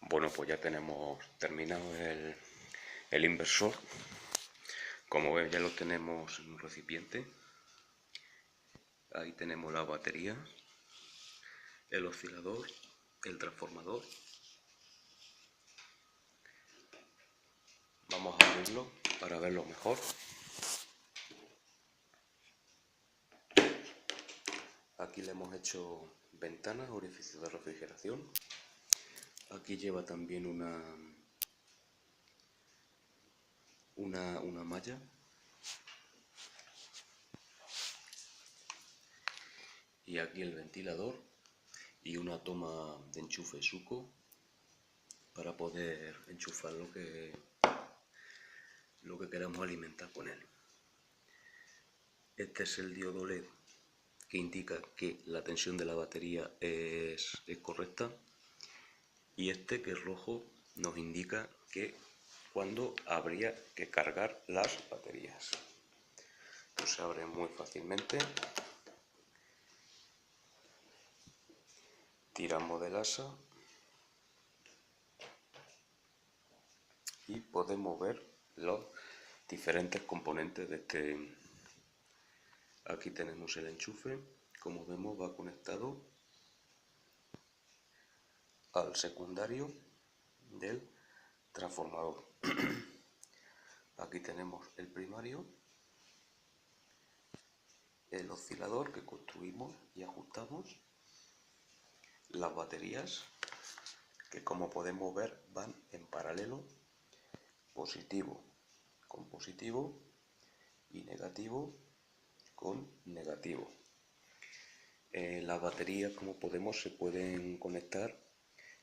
Bueno, pues ya tenemos terminado el inversor. Como ves, ya lo tenemos en un recipiente. Ahí tenemos la batería, el oscilador, el transformador. Vamos a abrirlo para verlo mejor. Aquí le hemos hecho ventanas, orificios de refrigeración. Aquí lleva también una malla. Y aquí el ventilador y una toma de enchufe suco para poder enchufar lo que queramos alimentar con él. Este es el diodo LED que indica que la tensión de la batería es correcta, y este, que es rojo, nos indica que cuando habría que cargar las baterías. Pues se abre muy fácilmente. Tiramos del asa y podemos ver los diferentes componentes de este. Aquí tenemos el enchufe. Como vemos, va conectado al secundario del transformador. Aquí tenemos el primario, el oscilador que construimos y ajustamos, las baterías que, como podemos ver, van en paralelo, positivo con positivo y negativo con negativo. Las baterías, como podemos, se pueden conectar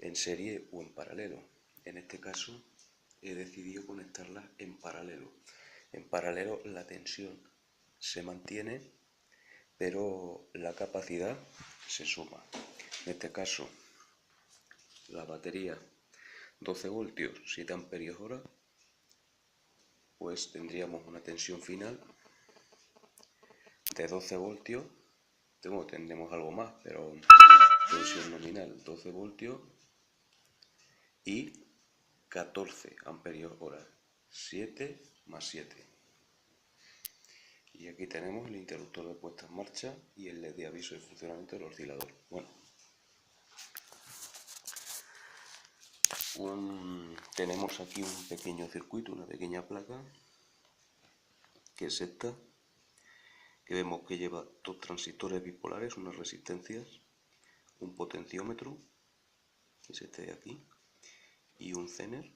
en serie o en paralelo. En este caso he decidido conectarlas en paralelo. En paralelo la tensión se mantiene, pero la capacidad se suma. En este caso, la batería 12 voltios, 7 amperios hora, pues tendríamos una tensión final de 12 voltios. Tendremos algo más, pero tensión nominal 12 voltios y 14 amperios hora, 7 más 7. Y aquí tenemos el interruptor de puesta en marcha y el LED de aviso de funcionamiento del oscilador. Bueno, tenemos aquí un pequeño circuito, una pequeña placa, que es esta, que vemos que lleva dos transistores bipolares, unas resistencias, un potenciómetro, que es este de aquí, y un Zener.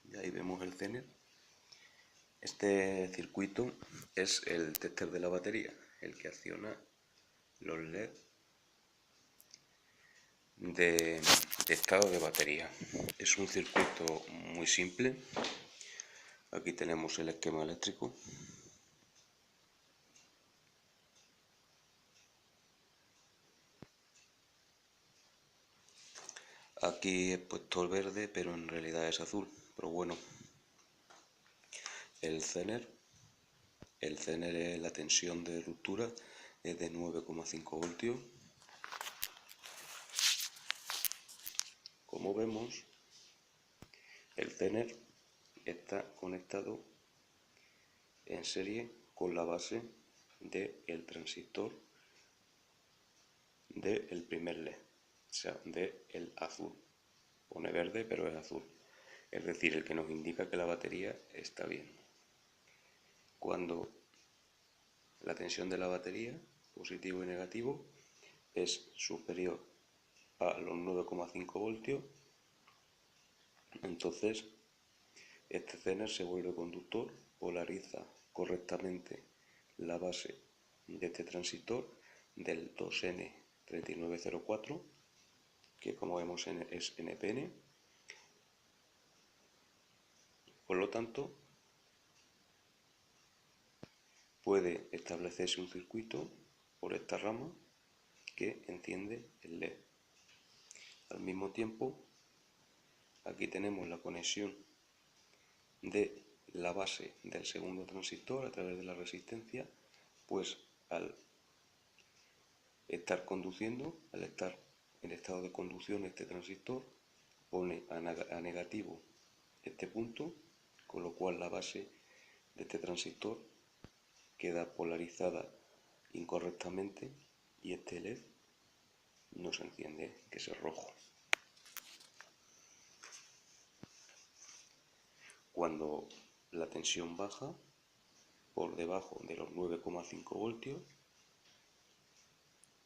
Y ahí vemos el Zener. Este circuito es el tester de la batería, el que acciona los LED de estado de batería. Es un circuito muy simple. Aquí tenemos el esquema eléctrico. Aquí he puesto el verde, pero en realidad es azul. Pero bueno, el Zener es la tensión de ruptura, es de 9,5 voltios. Como vemos, el Zener está conectado en serie con la base del transistor del primer LED, o sea, del azul. Pone verde, pero es azul. Es decir, el que nos indica que la batería está bien. Cuando la tensión de la batería, positivo y negativo, es superior a los 9,5 voltios, entonces este Zener se vuelve conductor, polariza correctamente la base de este transistor del 2N3904, que como vemos es NPN. Por lo tanto, puede establecerse un circuito por esta rama que enciende el LED. Al mismo tiempo, aquí tenemos la conexión de la base del segundo transistor a través de la resistencia, pues al estar conduciendo, al estar en estado de conducción este transistor, pone a negativo este punto, con lo cual la base de este transistor queda polarizada incorrectamente y este LED no se enciende, que es el rojo. Cuando la tensión baja por debajo de los 9,5 voltios,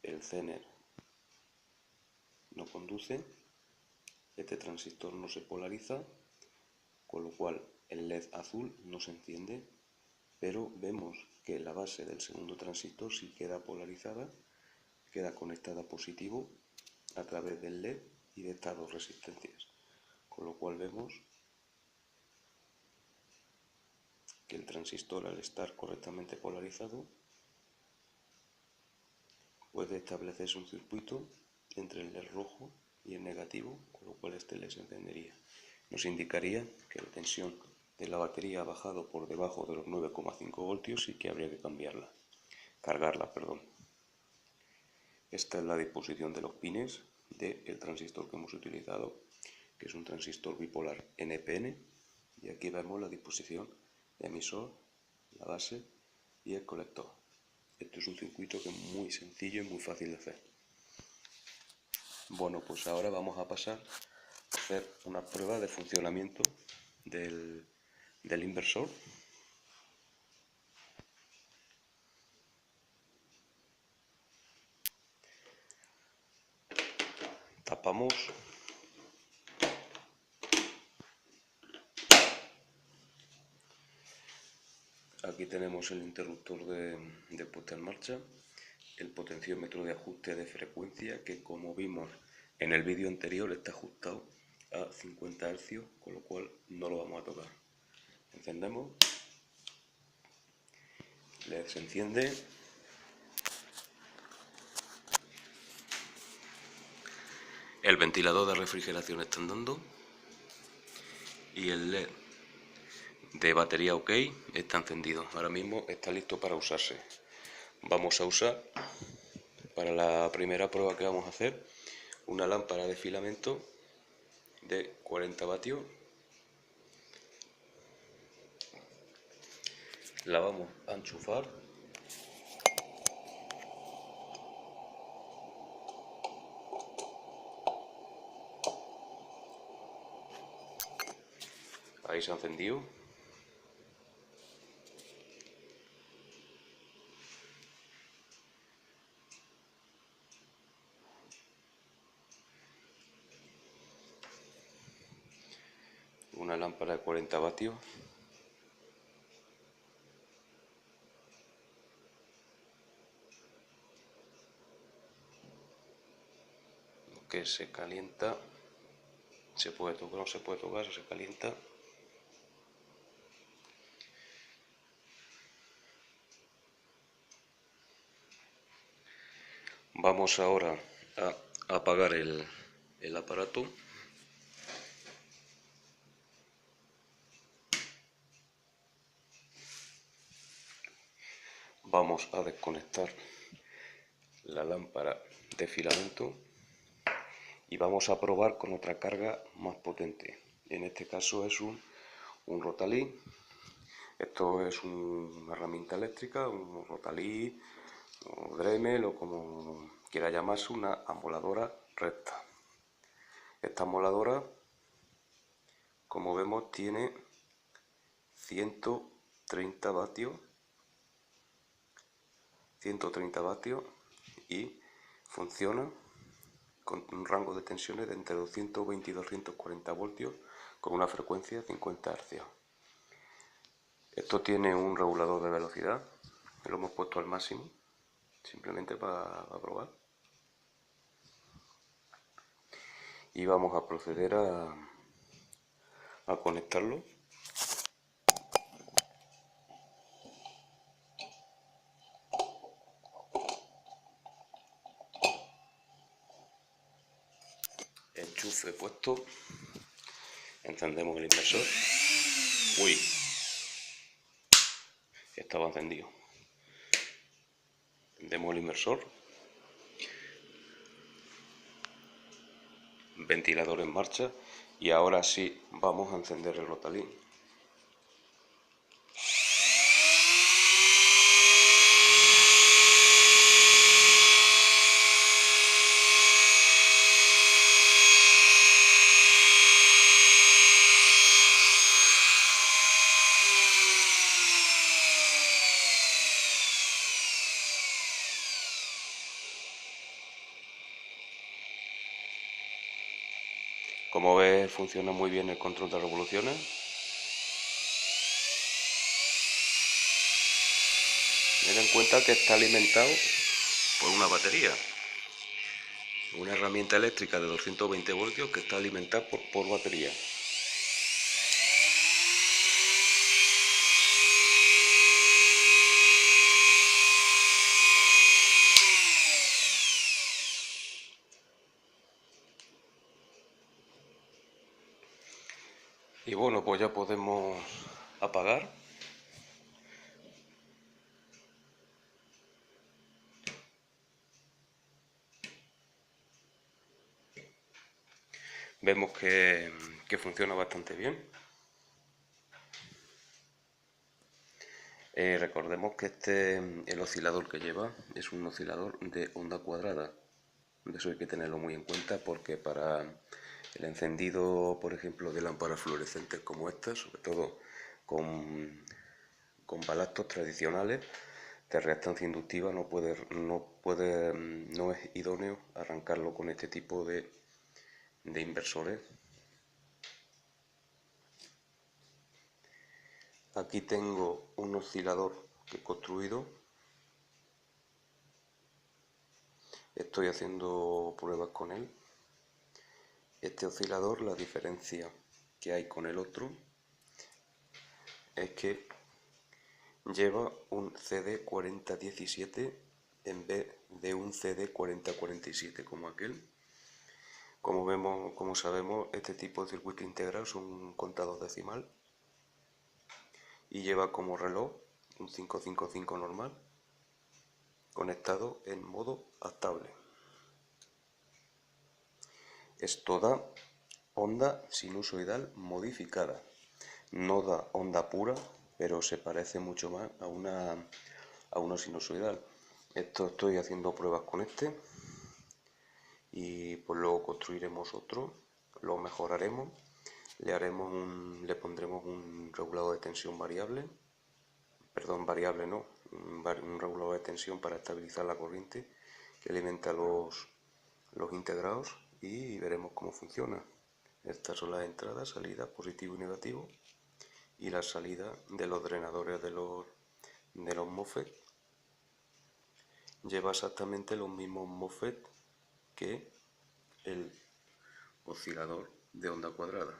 el Zener no conduce, este transistor no se polariza, con lo cual el LED azul no se enciende, pero vemos que la base del segundo transistor sí queda polarizada, queda conectada a positivo a través del LED y de estas dos resistencias, con lo cual vemos que el transistor, al estar correctamente polarizado, puede establecerse un circuito entre el LED rojo y el negativo, con lo cual este LED se encendería. Nos indicaría que la tensión de la batería ha bajado por debajo de los 9,5 voltios y que habría que cargarla. Esta es la disposición de los pines del transistor que hemos utilizado, que es un transistor bipolar NPN, y aquí vemos la disposición de emisor, la base y el colector. Esto es un circuito que es muy sencillo y muy fácil de hacer. Bueno, pues ahora vamos a pasar a hacer una prueba de funcionamiento del inversor. Tapamos. Aquí tenemos el interruptor de puesta en marcha, el potenciómetro de ajuste de frecuencia, que como vimos en el vídeo anterior está ajustado a 50 Hz, con lo cual no lo vamos a tocar. Encendemos, LED se enciende, el ventilador de refrigeración está andando y el LED de batería OK está encendido. Ahora mismo está listo para usarse. Vamos a usar, para la primera prueba que vamos a hacer, una lámpara de filamento de 40 vatios. La vamos a enchufar. Ahí se ha encendido. Una lámpara de 40 vatios. Que se calienta. Se puede tocar, no se puede tocar, se calienta. Vamos ahora a apagar el aparato. Vamos a desconectar la lámpara de filamento y vamos a probar con otra carga más potente. En este caso es un Rotalí. Esto es una herramienta eléctrica, un Rotalí o Dremel o como quiera llamarse, una amoladora recta. Esta amoladora, como vemos, tiene 130 vatios y funciona con un rango de tensiones de entre 220 y 240 voltios con una frecuencia de 50 Hz. Esto tiene un regulador de velocidad, lo hemos puesto al máximo, simplemente para probar. Y vamos a proceder a conectarlo. Enchufe puesto. Encendemos el inversor. Uy, estaba encendido. Encendemos el inversor. ventilador en marcha y ahora sí vamos a encender el rotalín. Como ves, funciona muy bien el control de revoluciones. Ten en cuenta que está alimentado por una batería, una herramienta eléctrica de 220 voltios que está alimentada por batería. Y bueno, pues ya podemos apagar. Vemos que funciona bastante bien. Recordemos que el oscilador que lleva es un oscilador de onda cuadrada. Eso hay que tenerlo muy en cuenta porque para el encendido, por ejemplo, de lámparas fluorescentes como estas, sobre todo con balastros tradicionales de reactancia inductiva, no es idóneo arrancarlo con este tipo de inversores. Aquí tengo un oscilador que he construido. Estoy haciendo pruebas con él. Este oscilador, la diferencia que hay con el otro es que lleva un CD4017 en vez de un CD4047 como aquel. Como sabemos, este tipo de circuito integral son contados decimal y lleva como reloj un 555 normal conectado en modo adaptable. Esto da onda sinusoidal modificada. No da onda pura, pero se parece mucho más a una sinusoidal. Estoy haciendo pruebas con este y pues luego construiremos otro, lo mejoraremos, le pondremos un regulador de tensión variable, perdón, variable no, un regulador de tensión para estabilizar la corriente que alimenta los integrados y veremos cómo funciona. Estas son las entradas, salidas, positivo y negativo, y la salida de los drenadores de los MOSFET. Lleva exactamente los mismos MOSFET que el oscilador de onda cuadrada.